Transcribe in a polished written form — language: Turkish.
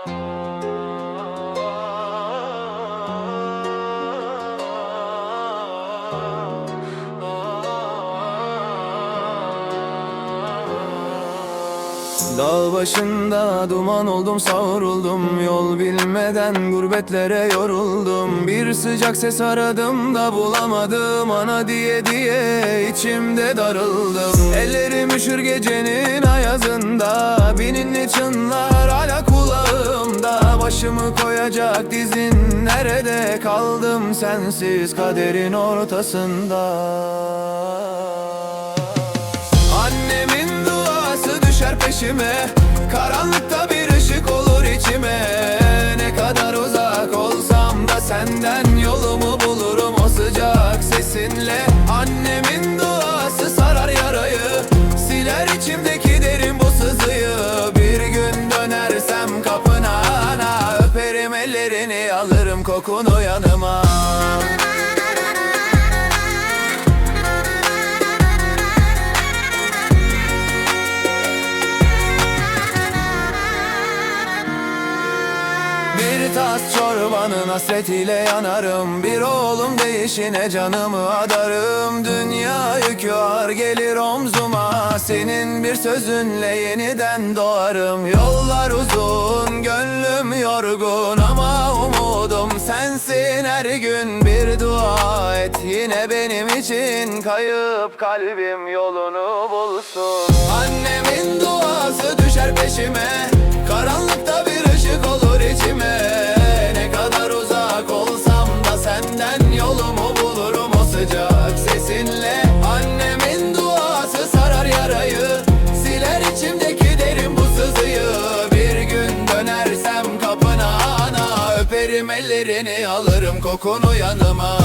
Dağ başında duman oldum, savruldum. Yol bilmeden gurbetlere yoruldum. Bir sıcak ses aradım da bulamadım. Ana diye diye içimde darıldım. Ellerim üşür gecenin ayazında. Bininli çınlar hala kulağımda. Başımı koyacak dizin nerede, kaldım sensiz kaderin ortasında. Annemin duası düşer peşime, karanlıkta bir ışık olur içime. Ne kadar uzak olsam da senden yolumu bulurum o sıcak sesinle. Annemin duası sarar yarayı, siler içimdeki derin bu sızıyı. Bir gün dönersem kapına ana, öperim ellerini, alırım kokunu yanıma. Bir tas çorbanın hasretiyle yanarım. Bir oğlum değişine canımı adarım. Dünya yükü ağır gelir omzuma. Senin bir sözünle yeniden doğarım. Yollar uzun, gönlüm yorgun ama umudum sensin her gün. Bir dua et yine benim için, kayıp kalbim yolunu bulsun. Annemin duası düşer peşime, karanlıkta bir ışık olur içime. Ne kadar uzak olsam da senden yolumu bulurum o sıcak sesinle. Annemin duası sarar yarayı, siler içimdeki derin bu sızıyı. Bir gün dönersem kapına ana, öperim ellerini, alırım kokunu yanıma.